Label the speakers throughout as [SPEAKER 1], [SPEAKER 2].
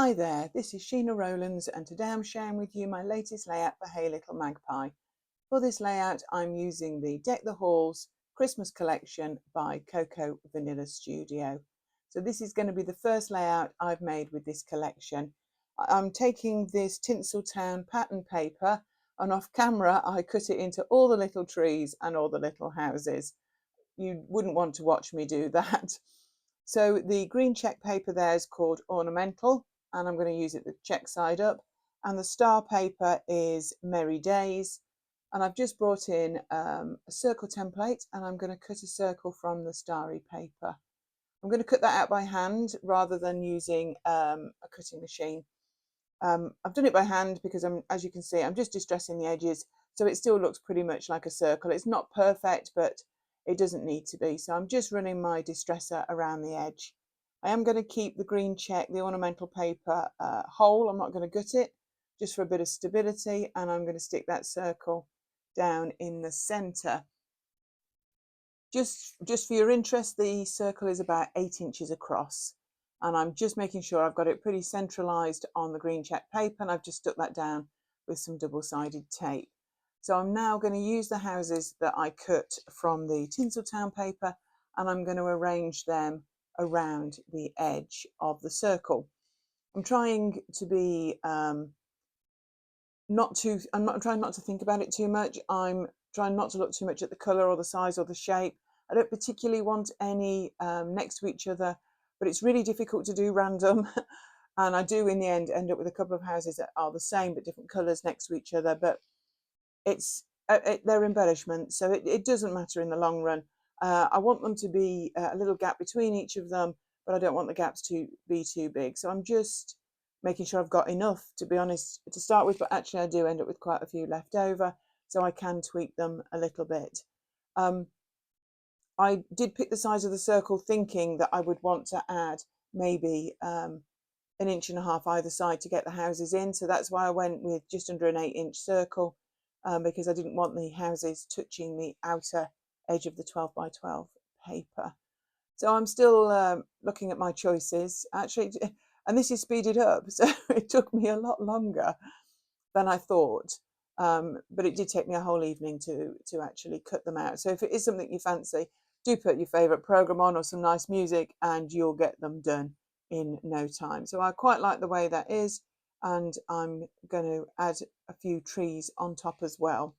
[SPEAKER 1] Hi there, this is Sheena Rowlands and today I'm sharing with you my latest layout for Hey Little Magpie. For this layout I'm using the Deck the Halls Christmas collection by Coco Vanilla Studio. So this is going to be the first layout I've made with this collection. I'm taking this Tinsel Town pattern paper and off camera I cut it into all the little trees and all the little houses. You wouldn't want to watch me do that. So the green check paper there is called Ornamental, and I'm going to use it the check side up. And the star paper is Merry Days. And I've just brought in a circle template, and I'm going to cut a circle from the starry paper. I'm going to cut that out by hand rather than using a cutting machine. I've done it by hand because as you can see, I'm just distressing the edges, so it still looks pretty much like a circle. It's not perfect, but it doesn't need to be. So I'm just running my distresser around the edge. I am going to keep the green check, the ornamental paper whole. I'm not going to gut it, just for a bit of stability, and I'm going to stick that circle down in the center. Just for your interest, the circle is about 8 inches across, and I'm just making sure I've got it pretty centralized on the green check paper, and I've just stuck that down with some double-sided tape. So I'm now going to use the houses that I cut from the Tinsel Town paper, and I'm going to arrange them around the edge of the circle. I'm trying to be I'm not trying not to think about it too much. I'm trying not to look too much at the colour or the size or the shape. I don't particularly want any next to each other, but it's really difficult to do random. And I do in the end up with a couple of houses that are the same but different colours next to each other. But they're embellishments, so it doesn't matter in the long run. I want them to be a little gap between each of them, but I don't want the gaps to be too big. So I'm just making sure I've got enough, to be honest, to start with, but actually I do end up with quite a few left over, so I can tweak them a little bit. I did pick the size of the circle thinking that I would want to add maybe 1.5 inches either side to get the houses in, so that's why I went with just under an 8-inch circle, because I didn't want the houses touching the outer edge of the 12 by 12 paper. So I'm still looking at my choices actually, and this is speeded up, so it took me a lot longer than I thought, but it did take me a whole evening to actually cut them out. So if it is something you fancy, do put your favourite programme on or some nice music and you'll get them done in no time. So I quite like the way that is, and I'm going to add a few trees on top as well.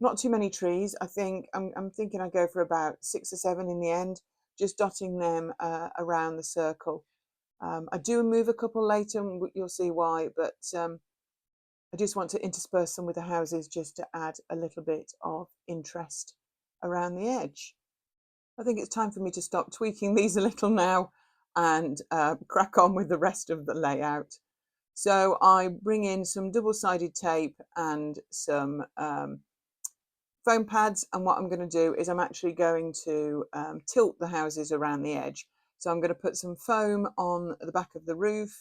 [SPEAKER 1] Not too many trees. I think I'm thinking I go for about 6 or 7 in the end, just dotting them around the circle. I do move a couple later, and you'll see why, but I just want to intersperse them with the houses just to add a little bit of interest around the edge. I think it's time for me to stop tweaking these a little now and crack on with the rest of the layout. So I bring in some double-sided tape and some foam pads, and what I'm going to do is I'm actually going to tilt the houses around the edge. So I'm going to put some foam on the back of the roof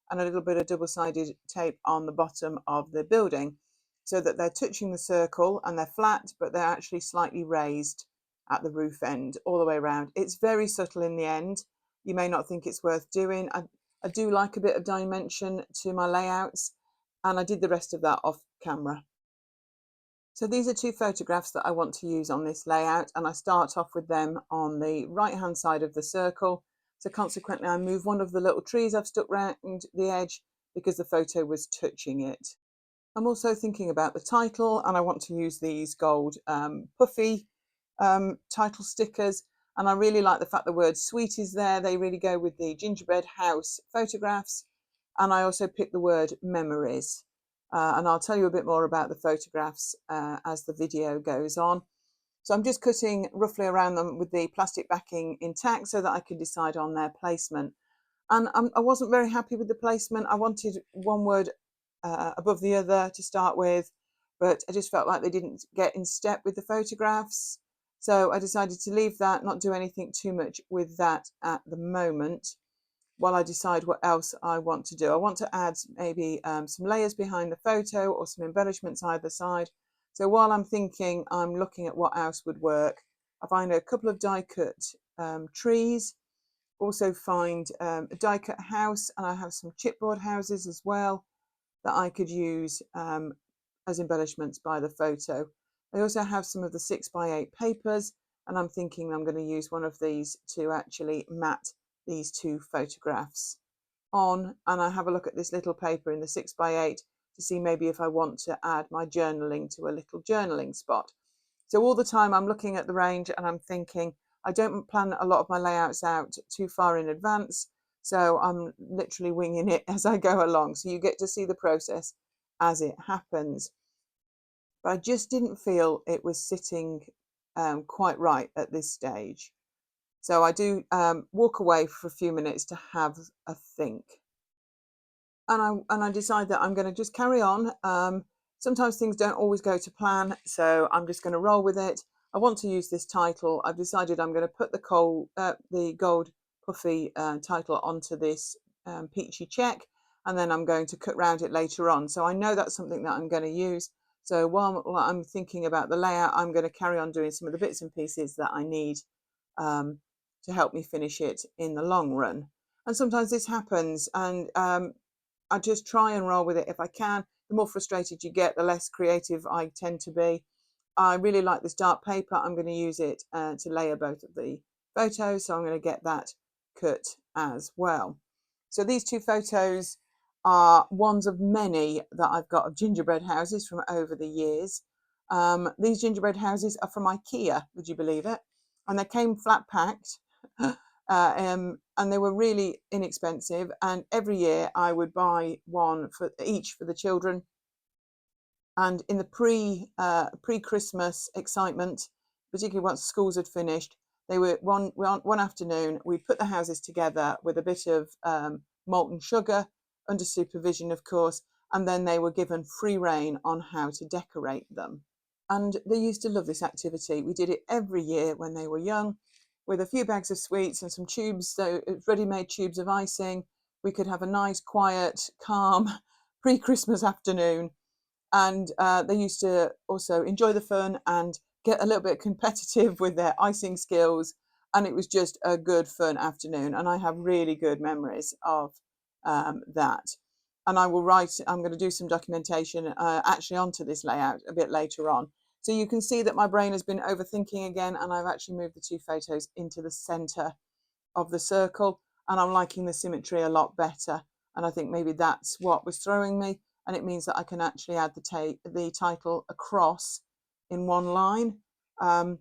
[SPEAKER 1] and a little bit of double-sided tape on the bottom of the building, so that they're touching the circle and they're flat, but they're actually slightly raised at the roof end all the way around. It's very subtle in the end. You may not think it's worth doing. I do like a bit of dimension to my layouts, and I did the rest of that off camera. So these are 2 photographs that I want to use on this layout, and I start off with them on the right hand side of the circle. So consequently I move one of the little trees I've stuck round the edge because the photo was touching it. I'm also thinking about the title, and I want to use these gold puffy title stickers, and I really like the fact the word sweet is there. They really go with the gingerbread house photographs, and I also picked the word memories. And I'll tell you a bit more about the photographs as the video goes on. So I'm just cutting roughly around them with the plastic backing intact so that I can decide on their placement. And I wasn't very happy with the placement. I wanted one word above the other to start with, but I just felt like they didn't get in step with the photographs. So I decided to leave that, not do anything too much with that at the moment, while I decide what else I want to do. I want to add maybe some layers behind the photo or some embellishments either side. So while I'm thinking, I'm looking at what else would work. I find a couple of die cut trees, also find a die cut house, and I have some chipboard houses as well that I could use as embellishments by the photo. I also have some of the 6x8 papers, and I'm thinking I'm going to use one of these to actually mat these two photographs on. And I have a look at this little paper in the 6x8 to see maybe if I want to add my journaling to a little journaling spot. So all the time I'm looking at the range and I'm thinking, I don't plan a lot of my layouts out too far in advance, so I'm literally winging it as I go along. So you get to see the process as it happens. But I just didn't feel it was sitting quite right at this stage. So I do walk away for a few minutes to have a think. And I decide that I'm going to just carry on. Sometimes things don't always go to plan, so I'm just going to roll with it. I want to use this title. I've decided I'm going to put the gold puffy title onto this peachy check, and then I'm going to cut round it later on. So I know that's something that I'm going to use. So while I'm thinking about the layout, I'm going to carry on doing some of the bits and pieces that I need to help me finish it in the long run. And sometimes this happens, and I just try and roll with it if I can. The more frustrated you get, the less creative I tend to be. I really like this dark paper. I'm going to use it to layer both of the photos, so I'm going to get that cut as well. So these two photos are ones of many that I've got of gingerbread houses from over the years. These gingerbread houses are from IKEA, would you believe it? And they came flat packed. And they were really inexpensive, and every year I would buy one for each for the children. And in the pre-Christmas excitement, particularly once schools had finished, they were one afternoon we'd put the houses together with a bit of molten sugar under supervision, of course, and then they were given free rein on how to decorate them. And they used to love this activity. We did it every year when they were young, with a few bags of sweets and some tubes, so ready-made tubes of icing. We could have a nice, quiet, calm pre-Christmas afternoon. And they used to also enjoy the fun and get a little bit competitive with their icing skills. And it was just a good, fun afternoon. And I have really good memories of that. And I'm going to do some documentation actually onto this layout a bit later on. So you can see that my brain has been overthinking again, and I've actually moved the two photos into the center of the circle, and I'm liking the symmetry a lot better. And I think maybe that's what was throwing me, and it means that I can actually add the title across in one line. And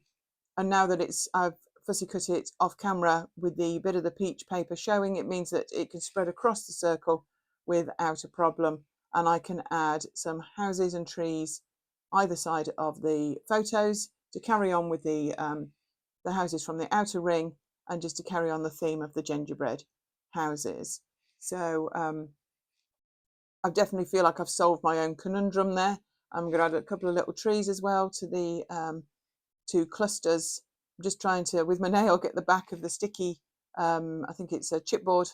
[SPEAKER 1] now that I've fussy cut it off camera with the bit of the peach paper showing, it means that it can spread across the circle without a problem, and I can add some houses and trees either side of the photos to carry on with the houses from the outer ring, and just to carry on the theme of the gingerbread houses. So I definitely feel like I've solved my own conundrum there. I'm going to add a couple of little trees as well to the two clusters. I'm just trying to, with my nail, get the back of the sticky, I think it's a chipboard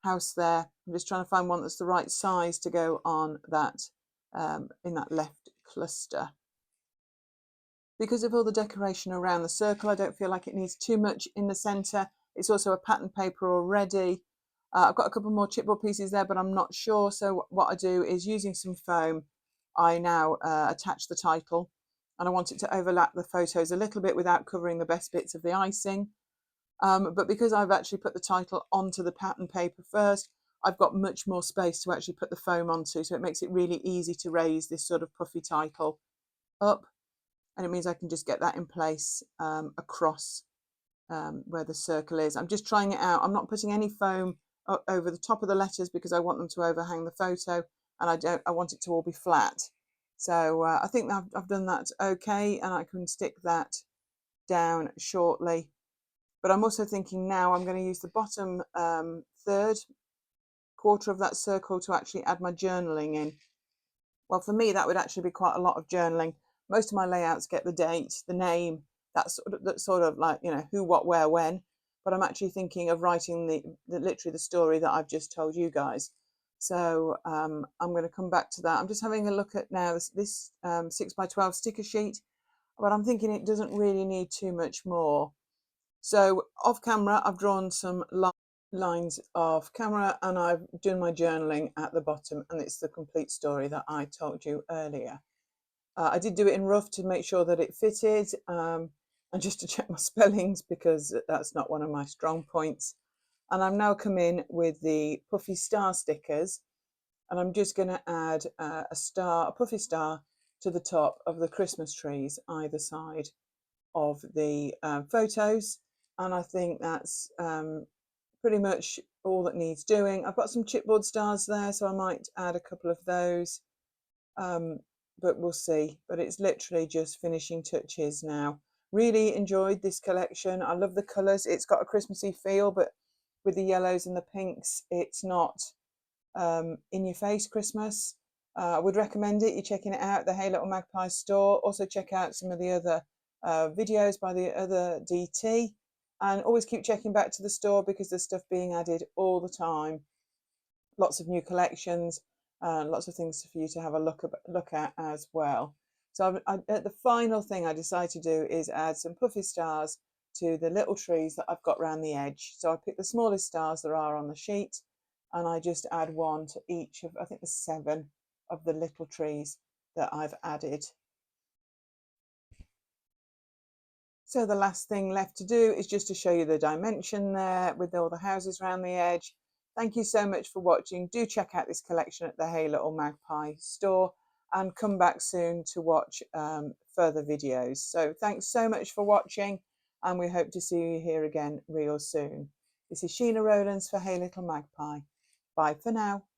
[SPEAKER 1] house there. I'm just trying to find one that's the right size to go on that in that left cluster. Because of all the decoration around the circle, I don't feel like it needs too much in the centre. It's also a pattern paper already. I've got a couple more chipboard pieces there, but I'm not sure. So what I do is, using some foam, I now attach the title, and I want it to overlap the photos a little bit without covering the best bits of the icing. But because I've actually put the title onto the pattern paper first, I've got much more space to actually put the foam onto, so it makes it really easy to raise this sort of puffy title up, and it means I can just get that in place across where the circle is. I'm just trying it out. I'm not putting any foam over the top of the letters because I want them to overhang the photo, and I want it to all be flat. So I think that I've done that okay, and I can stick that down shortly. But I'm also thinking now I'm going to use the bottom third quarter of that circle to actually add my journaling in. Well, for me, that would actually be quite a lot of journaling. Most of my layouts get the date, the name, that's sort of like, you know, who, what, where, when. But I'm actually thinking of writing literally the story that I've just told you guys. So I'm going to come back to that. I'm just having a look at now this 6x12 sticker sheet, but I'm thinking it doesn't really need too much more. So off camera, I've drawn some lines off camera and I've done my journaling at the bottom, and it's the complete story that I told you earlier. I did do it in rough to make sure that it fitted, and just to check my spellings because that's not one of my strong points. And I've now come in with the puffy star stickers, and I'm just going to add a puffy star to the top of the Christmas trees either side of the photos. And I think that's pretty much all that needs doing. I've got some chipboard stars there, so I might add a couple of those, but we'll see. But it's literally just finishing touches now. Really enjoyed this collection. I love the colours. It's got a Christmassy feel, but with the yellows and the pinks, it's not in your face Christmas. I would recommend it. You're checking it out, the Hey Little Magpie store. Also check out some of the other videos by the other DT, and always keep checking back to the store because there's stuff being added all the time. Lots of new collections, lots of things for you to have a look at as well. So the final thing I decided to do is add some puffy stars to the little trees that I've got around the edge. So I picked the smallest stars there are on the sheet, and I just add one to each of, I think there's 7 of the little trees that I've added. So the last thing left to do is just to show you the dimension there with all the houses around the edge. Thank you so much for watching. Do check out this collection at the Hey Little Magpie store, and come back soon to watch further videos. So thanks so much for watching, and we hope to see you here again real soon. This is Sheena Rowlands for Hey Little Magpie. Bye for now.